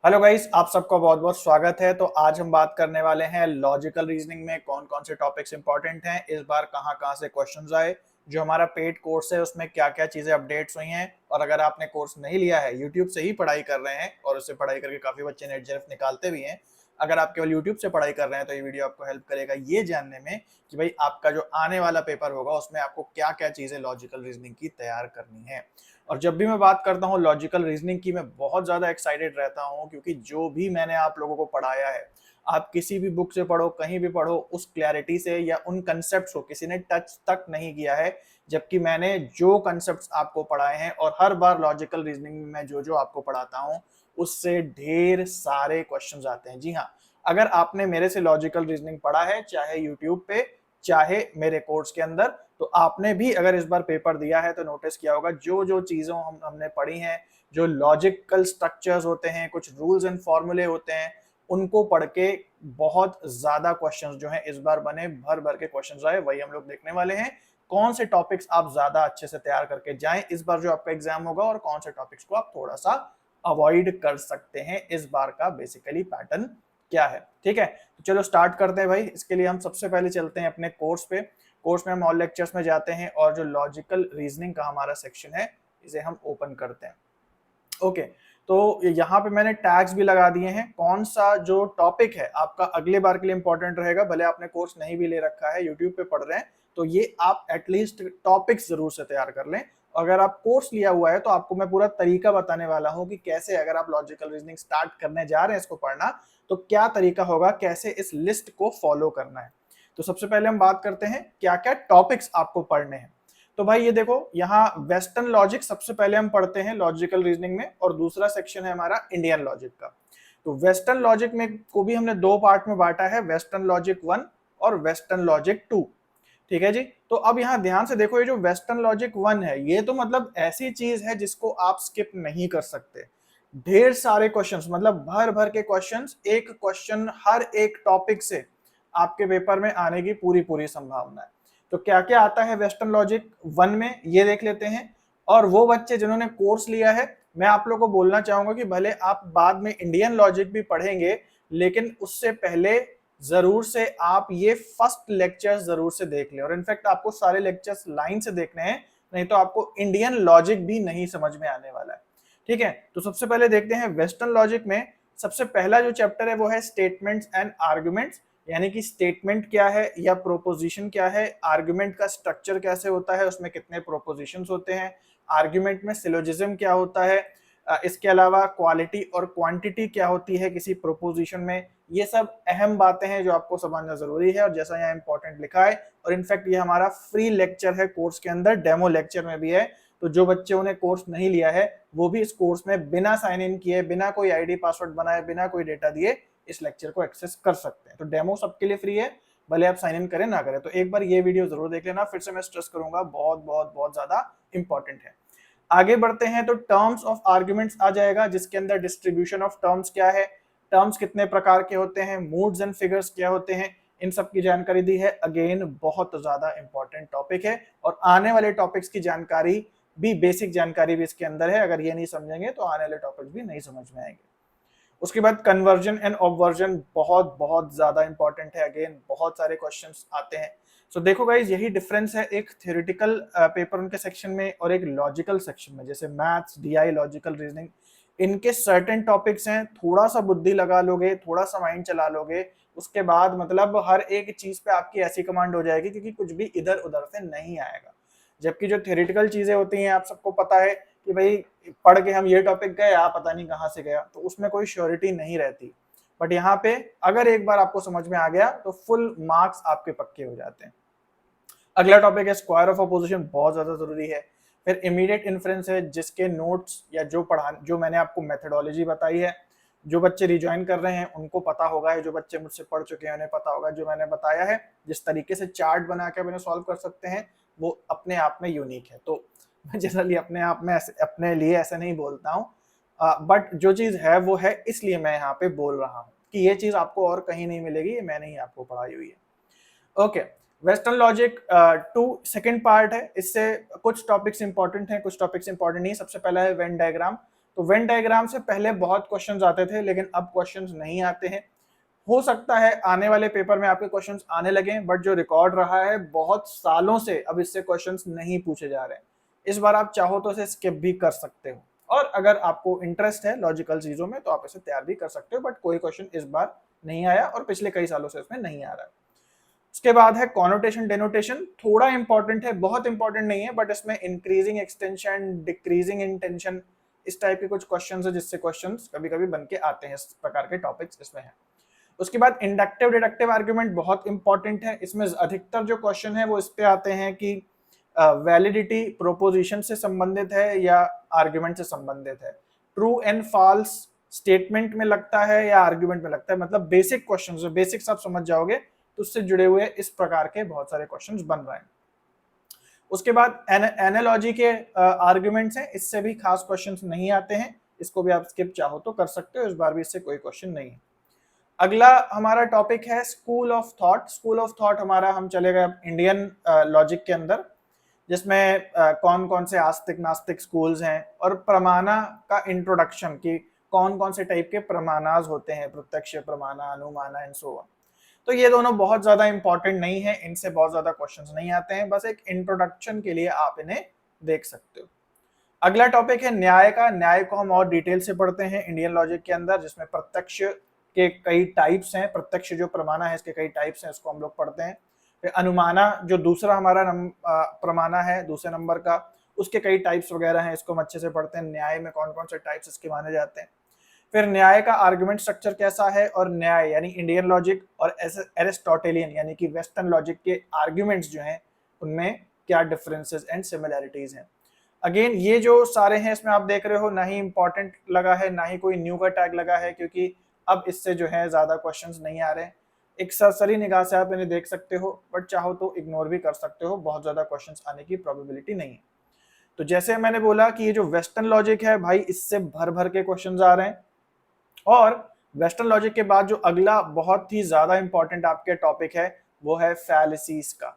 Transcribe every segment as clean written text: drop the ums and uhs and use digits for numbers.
Hello guys, आप सबका बहुत बहुत स्वागत है। तो आज हम बात करने वाले हैं लॉजिकल रीजनिंग में कौन कौन से टॉपिक्स इंपॉर्टेंट हैं, इस बार कहाँ कहाँ से क्वेश्चंस आए, जो हमारा पेड कोर्स है उसमें क्या क्या चीजें अपडेट्स हुई हैं। और अगर आपने कोर्स नहीं लिया है, यूट्यूब से ही पढ़ाई कर रहे हैं और उससे पढ़ाई करके काफी बच्चे नेट जेएफ निकालते भी हैं, अगर आप केवल यूट्यूब से पढ़ाई कर रहे हैं तो ये वीडियो आपको हेल्प करेगा ये जानने में कि भाई आपका जो आने वाला पेपर होगा उसमें आपको क्या क्या चीजें लॉजिकल रीजनिंग की तैयार करनी है। और जब भी मैं बात करता हूँ लॉजिकल रीजनिंग की, मैं बहुत ज्यादा एक्साइटेड रहता हूँ, क्योंकि जो भी मैंने आप लोगों को पढ़ाया है, आप किसी भी बुक से पढ़ो, कहीं भी पढ़ो, उस क्लैरिटी से या उन कंसेप्ट्स को किसी ने टच तक नहीं किया है। जबकि मैंने जो कंसेप्ट्स आपको पढ़ाए हैं और हर बार लॉजिकल रीजनिंग में मैं जो जो आपको पढ़ाता हूँ उससे ढेर सारे क्वेश्चंस आते हैं। जी हाँ, अगर आपने मेरे से लॉजिकल रीजनिंग पढ़ा है, चाहे यूट्यूब पे चाहे मेरे कोर्स के अंदर, तो आपने भी अगर इस बार पेपर दिया है तो नोटिस किया होगा जो जो चीजों हमने पढ़ी हैं, जो लॉजिकल स्ट्रक्चर्स होते हैं, कुछ रूल्स एंड फॉर्मूले होते हैं, उनको पढ़ के बहुत ज्यादा क्वेश्चंस जो हैं इस बार बने, भर भर के क्वेश्चंस आए, वही हम लोग देखने वाले हैं। कौन से टॉपिक्स आप ज्यादा अच्छे से तैयार करके जाएं इस बार जो आपका एग्जाम होगा, और कौन से टॉपिक्स को आप थोड़ा सा अवॉइड कर सकते हैं। इस बार का बेसिकली पैटर्न क्या है, ठीक है। तो चलो स्टार्ट करते हैं भाई। इसके लिए हम सबसे पहले चलते हैं अपने कोर्स पे। कोर्स में हम ऑल लेक्चर्स में जाते हैं और जो लॉजिकल रीजनिंग का हमारा सेक्शन है इसे हम ओपन करते हैं। ओके, तो यहाँ पे मैंने टैग्स भी लगा दिए हैं। कौन सा जो टॉपिक है आपका अगले बार के लिए इंपॉर्टेंट रहेगा, भले आपने कोर्स नहीं भी ले रखा है, यूट्यूब पे पढ़ रहे हैं, तो ये आप एटलीस्ट टॉपिक्स जरूर से तैयार कर लें। अगर आप कोर्स लिया हुआ है तो आपको मैं पूरा तरीका बताने वाला हूँ कि कैसे, अगर आप लॉजिकल रीजनिंग स्टार्ट करने जा रहे हैं इसको पढ़ना, तो क्या तरीका होगा, कैसे इस लिस्ट को फॉलो करना है। तो सबसे पहले हम बात करते हैं क्या क्या टॉपिक्स आपको पढ़ने हैं। तो भाई ये देखो, यहाँ वेस्टर्न लॉजिक सबसे पहले हम पढ़ते हैं लॉजिकल रीजनिंग में, और दूसरा सेक्शन है हमारा इंडियन लॉजिक का। तो वेस्टर्न लॉजिक में को भी हमने दो पार्ट में बांटा है, वेस्टर्न लॉजिक 1 और वेस्टर्न लॉजिक 2। ठीक है जी। तो अब यहाँ ध्यान से देखो, ये जो वेस्टर्न लॉजिक 1 है, ये तो मतलब ऐसी चीज है जिसको आप स्किप नहीं कर सकते। ढेर सारे क्वेश्चंस, मतलब भर भर के क्वेश्चंस, एक क्वेश्चन हर एक टॉपिक से आपके पेपर में आने की पूरी पूरी संभावना है। तो क्या क्या आता है वेस्टर्न लॉजिक 1 में, ये देख लेते हैं। और वो बच्चे जिन्होंने कोर्स लिया है, मैं आप लोगों को बोलना चाहूंगा कि भले आप बाद में इंडियन लॉजिक भी पढ़ेंगे, लेकिन उससे पहले जरूर से आप ये फर्स्ट लेक्चर जरूर से देख लें। और इनफैक्ट आपको सारे लेक्चर्स लाइन से देखने हैं, नहीं तो आपको इंडियन लॉजिक भी नहीं समझ में आने वाला है। ठीक है, तो सबसे पहले देखते हैं वेस्टर्न लॉजिक में। सबसे पहला जो चैप्टर है वो है स्टेटमेंट्स एंड आर्गुमेंट्स, यानी कि स्टेटमेंट क्या है या प्रोपोजिशन क्या है, आर्गुमेंट का स्ट्रक्चर कैसे होता है, उसमें कितने प्रोपोजिशंस होते हैं, आर्गुमेंट में सिलोजिज्म क्या होता है, इसके अलावा क्वालिटी और क्वांटिटी क्या होती है किसी प्रोपोजिशन में। ये सब अहम बातें हैं जो आपको समझना जरूरी है, और जैसा यहाँ इंपॉर्टेंट लिखा है, और इनफैक्ट ये हमारा फ्री लेक्चर है कोर्स के अंदर, डेमो लेक्चर में भी है। तो जो बच्चों ने कोर्स नहीं लिया है वो भी इस कोर्स में बिना साइन इन किए, बिना कोई आईडी पासवर्ड बनाए, बिना कोई डेटा दिए इस लेक्चर को एक्सेस कर सकते हैं। तो डेमो सबके लिए फ्री है, भले आप साइन इन करें ना करें। तो एक बार ये वीडियो जरूर देख लेना, फिर से मैं स्ट्रेस करूंगा, बहुत बहुत बहुत ज्यादा इंपॉर्टेंट है। आगे बढ़ते हैं तो टर्म्स ऑफ आर्ग्यूमेंट्स आ जाएगा, जिसके अंदर डिस्ट्रीब्यूशन ऑफ टर्म्स क्या है, टर्म्स कितने प्रकार के होते हैं, मूड्स एंड फिगर्स क्या होते हैं, इन सब की जानकारी दी है। अगेन बहुत ज्यादा इंपॉर्टेंट टॉपिक है, और आने वाले टॉपिक्स की जानकारी भी, बेसिक जानकारी भी इसके अंदर है। अगर ये नहीं समझेंगे तो आने वाले टॉपिक्स भी नहीं समझ में आएंगे। उसके बाद कन्वर्जन एंड ऑब्वर्जन बहुत बहुत ज्यादा इंपॉर्टेंट है। अगेन बहुत सारे क्वेश्चंस आते हैं। सो देखो गाइज, यही डिफरेंस है एक थ्योरेटिकल पेपर उनके सेक्शन में और एक लॉजिकल सेक्शन में। जैसे मैथ्स, डीआई, लॉजिकल रीजनिंग, इनके सर्टेन टॉपिक्स हैं, थोड़ा सा बुद्धि लगा लोगे, थोड़ा सा माइंड चला लोगे, उसके बाद मतलब हर एक चीज पे आपकी ऐसी कमांड हो जाएगी क्योंकि कुछ भी इधर उधर से नहीं आएगा। जबकि जो थ्योरेटिकल चीजें होती हैं, आप सबको पता है कि भाई पढ़ के हम ये टॉपिक गए, आप पता नहीं कहाँ से गया, तो उसमें कोई श्योरिटी नहीं रहती। बट यहाँ पे अगर एक बार आपको समझ में आ गया तो फुल मार्क्स आपके पक्के हो जाते हैं। अगला टॉपिक है स्क्वायर ऑफ अपोजिशन, बहुत ज्यादा जरूरी है। फिर इमीडिएट इन्फ्रेंस है, जिसके नोट्स या जो मैंने आपको मेथडोलॉजी बताई है, जो बच्चे रिज्वाइन कर रहे हैं उनको पता होगा, जो बच्चे मुझसे पढ़ चुके हैं उन्हें पता होगा। जो मैंने बताया है, जिस तरीके से चार्ट बना के मैंने सॉल्व कर सकते हैं, वो अपने आप में यूनिक है। तो मैं जनरली अपने आप में अपने लिए ऐसा नहीं बोलता हूँ, बट जो चीज है वो है, इसलिए मैं यहाँ पे बोल रहा हूँ कि ये चीज आपको और कहीं नहीं मिलेगी, ये मैंने ही आपको पढ़ाई हुई है। Okay, western logic 2 second part है। इससे कुछ टॉपिक्स इंपॉर्टेंट हैं, कुछ टॉपिक्स इंपॉर्टेंट नहीं। सबसे पहला है वेन डायग्राम। तो वेन डायग्राम से पहले बहुत क्वेश्चंस आते थे, लेकिन अब क्वेश्चंस नहीं आते हैं। हो सकता है आने वाले पेपर में आपके क्वेश्चंस आने लगे, बट जो रिकॉर्ड रहा है बहुत सालों से अब इससे क्वेश्चंस नहीं पूछे जा रहे हैं। इस बार आप चाहो तो इसे स्किप भी कर सकते हो, और अगर आपको इंटरेस्ट है लॉजिकल चीजों में तो आप इसे तैयार भी कर सकते हो, बट कोई क्वेश्चन इस बार नहीं आया और पिछले कई सालों से इसमें नहीं आ रहा है। उसके बाद है कॉनोटेशन डेनोटेशन, थोड़ा इंपॉर्टेंट है, बहुत इंपॉर्टेंट नहीं है, बट इसमें इंक्रीजिंग एक्सटेंशन, डिक्रीजिंग इंटेंशन, इस टाइप के कुछ क्वेश्चन है जिससे क्वेश्चन कभी कभी बन के आते हैं, इस प्रकार के टॉपिक्स इसमें है। उसके बाद इंडक्टिव डिडक्टिव आर्ग्यूमेंट बहुत इंपॉर्टेंट है। इसमें अधिकतर जो क्वेश्चन है वो इस पे आते हैं कि वैलिडिटी प्रोपोजिशन से संबंधित है या आर्ग्यूमेंट से संबंधित है, ट्रू एंड फॉल्स स्टेटमेंट में लगता है या आर्ग्यूमेंट में लगता है, मतलब बेसिक क्वेश्चन, जो बेसिक्स आप समझ जाओगे तो उससे जुड़े हुए इस प्रकार के बहुत सारे क्वेश्चंस बन रहे हैं। उसके बाद एनालॉजी के आर्ग्यूमेंट्स हैं, इससे भी खास क्वेश्चंस नहीं आते हैं, इसको भी आप स्किप चाहो तो कर सकते हो, इस बार भी इससे कोई क्वेश्चन नहीं है। अगला हमारा टॉपिक है school of thought. School of thought हमारा, हम चले गए इंडियन लॉजिक के अंदर, जिसमें कौन कौन से आस्तिक नास्तिक स्कूल्स हैं और प्रमाणा का इंट्रोडक्शन, की कौन कौन से टाइप के प्रमाणाज होते हैं, प्रत्यक्ष प्रमाणा, अनुमाना एंड सो ऑन। तो ये दोनों बहुत ज्यादा इंपॉर्टेंट नहीं है, इनसे बहुत ज्यादा क्वेश्चंस नहीं आते हैं, बस एक इंट्रोडक्शन के लिए आप इन्हें देख सकते हो। अगला टॉपिक है न्याय का। न्याय को हम और डिटेल से पढ़ते हैं इंडियन लॉजिक के अंदर, जिसमें प्रत्यक्ष के कई टाइप्स हैं, प्रत्यक्ष जो प्रमाणा है इसके कई टाइप्स हैं, इसको हम लोग पढ़ते हैं। फिर अनुमाना जो दूसरा हमारा प्रमाणा है दूसरे नंबर का, उसके कई टाइप्स वगैरह हैं, इसको हम अच्छे से पढ़ते हैं। न्याय में कौन कौन से टाइप्स इसके माने जाते हैं। फिर न्याय का आर्गुमेंट स्ट्रक्चर कैसा है, और न्याय यानी इंडियन लॉजिक और एरिस्टोटेलियन यानी कि वेस्टर्न लॉजिक के आर्ग्यूमेंट्स जो हैं उनमें क्या डिफरेंसेस एंड सिमिलैरिटीज हैं। अगेन ये जो सारे हैं इसमें आप देख रहे हो ना ही इंपॉर्टेंट लगा है ना ही कोई न्यू का टैग लगा है, क्योंकि अब इससे जो है ज्यादा क्वेश्चंस नहीं आ रहे हैं। एक सरसरी निगाह से आप इन्हें देख सकते हो, बट चाहो तो इग्नोर भी कर सकते हो, बहुत ज्यादा क्वेश्चंस आने की प्रोबेबिलिटी नहीं है। तो जैसे मैंने बोला कि ये जो वेस्टर्न लॉजिक है भाई, इससे भर भर के क्वेश्चंस आ रहे हैं, और वेस्टर्न लॉजिक के बाद जो अगला बहुत ही ज्यादा इंपॉर्टेंट आपके टॉपिक है वो है फैलिसीज का।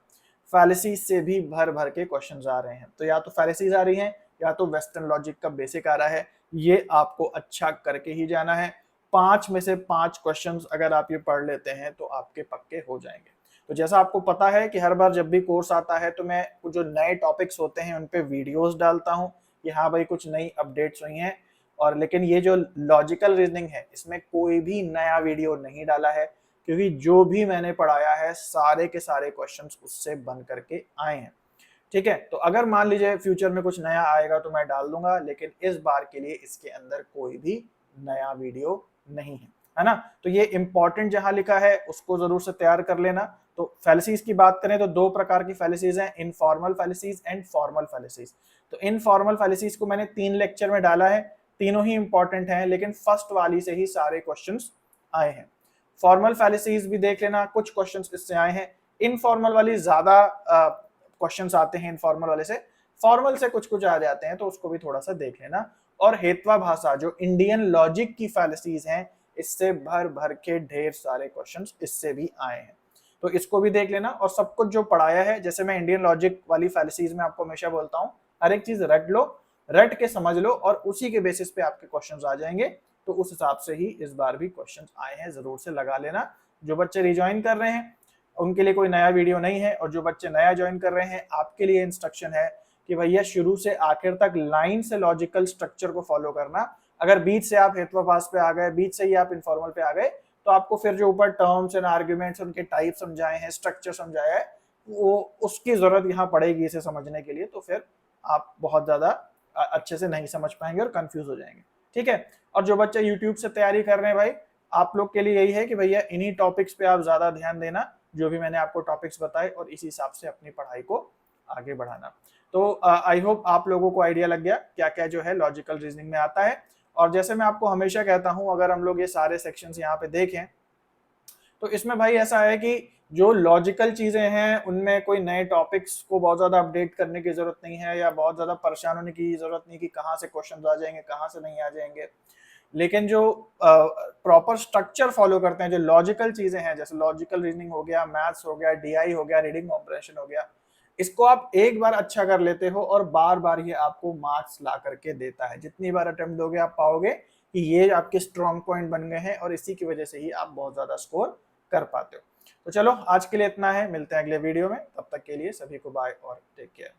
फैलिसीज से भी भर भर के क्वेश्चंस आ रहे हैं, तो या तो फैलिसीज आ रही हैं या तो वेस्टर्न लॉजिक का बेसिक आ रहा है, ये आपको अच्छा करके ही जाना है। 5 में से 5 क्वेश्चंस अगर आप ये पढ़ लेते हैं तो आपके पक्के हो जाएंगे। तो जैसा आपको पता है कि हर बार जब भी कोर्स आता है तो मैं जो नए टॉपिक्स होते हैं उन पे वीडियोस डालता हूं कि हाँ भाई कुछ नई अपडेट्स हुई हैं, और लेकिन ये जो लॉजिकल रीजनिंग है इसमें कोई भी नया वीडियो नहीं डाला है, क्योंकि जो भी मैंने पढ़ाया है सारे के सारे क्वेश्चंस उससे बन करके आए हैं। ठीक है, तो अगर मान लीजिए फ्यूचर में कुछ नया आएगा तो मैं डाल दूंगा, लेकिन इस बार के लिए इसके अंदर कोई भी नया वीडियो नहीं है ना। तो ये इंपॉर्टेंट जहां लिखा है उसको जरूर से तैयार कर लेना। तो फैलिसीज की बात करें तो 2 प्रकार की फैलिसीज हैं, informal fallacies and formal fallacies. तो इनफॉर्मल फैलिसीज को मैंने 3 लेक्चर में डाला है, तीनों ही इंपॉर्टेंट हैं, लेकिन फर्स्ट वाली से ही सारे क्वेश्चंस आए हैं। फॉर्मल फैलिसीज भी देख लेना, कुछ क्वेश्चंस इससे आए हैं। इनफॉर्मल वाली ज्यादा क्वेश्चंस आते हैं इनफॉर्मल वाले से, फॉर्मल से कुछ कुछ आ जाते हैं, तो उसको भी थोड़ा सा देख लेना। और हेत्वा भाषा जो इंडियन लॉजिक की फैलिसीज हैं, इससे भर भर के ढेर सारे क्वेश्चंस इससे भी आए हैं, तो इसको भी देख लेना। और सब कुछ जो पढ़ाया है, जैसे मैं इंडियन लॉजिक वाली फैलिसीज में आपको हमेशा बोलता हूँ, हर एक चीज रट लो, रट के समझ लो, और उसी के बेसिस पे आपके क्वेश्चंस आ जाएंगे। तो उस हिसाब से ही इस बार भी क्वेश्चंस आए हैं, जरूर से लगा लेना। जो बच्चे रिज्वाइन कर रहे हैं उनके लिए कोई नया वीडियो नहीं है, और जो बच्चे नया ज्वाइन कर रहे हैं आपके लिए इंस्ट्रक्शन है कि भैया शुरू से आखिर तक लाइन से लॉजिकल स्ट्रक्चर को फॉलो करना। अगर बीच से आप हेत्वाभास पे आ गए, बीच से ही आप इनफॉर्मल पे आ गए, तो आपको फिर जो ऊपर टर्म्स एंड आर्ग्यूमेंट्स उनके टाइप समझाए हैं, स्ट्रक्चर समझाया है, वो उसकी जरूरत यहाँ पड़ेगी इसे समझने के लिए, तो फिर आप बहुत ज्यादा अच्छे से नहीं समझ पाएंगे और कंफ्यूज हो जाएंगे। ठीक है, और जो बच्चे यूट्यूब से तैयारी कर रहे हैं भाई, आप लोग के लिए यही है कि भैया इन्हीं टॉपिक्स पे आप ज्यादा ध्यान देना, जो भी मैंने आपको टॉपिक्स बताए, और इसी हिसाब से अपनी पढ़ाई को आगे बढ़ाना। तो आई होप आप लोगों को आइडिया लग गया क्या क्या जो है लॉजिकल रीजनिंग में आता है। और जैसे मैं आपको हमेशा कहता हूं, अगर हम लोग ये सारे सेक्शंस यहाँ पे देखें तो इसमें भाई ऐसा है कि जो लॉजिकल चीजें हैं उनमें कोई नए टॉपिक्स को बहुत ज्यादा अपडेट करने की जरूरत नहीं है, या बहुत ज्यादा परेशान होने की जरूरत नहीं कि कहाँ से क्वेश्चन आ जाएंगे कहाँ से नहीं आ जाएंगे। लेकिन जो प्रॉपर स्ट्रक्चर फॉलो करते हैं, जो लॉजिकल चीजें हैं, जैसे लॉजिकल रीजनिंग हो गया, मैथ्स हो गया, डीआई हो गया, रीडिंग कॉम्प्रेhension हो गया, इसको आप एक बार अच्छा कर लेते हो और बार बार ये आपको मार्क्स ला करके देता है। जितनी बार अटेम्प्ट दोगे आप पाओगे कि ये आपके स्ट्रॉन्ग पॉइंट बन गए हैं और इसी की वजह से ही आप बहुत ज्यादा स्कोर कर पाते हो। तो चलो आज के लिए इतना है, मिलते हैं अगले वीडियो में, तब तक के लिए सभी को बाय और टेक केयर।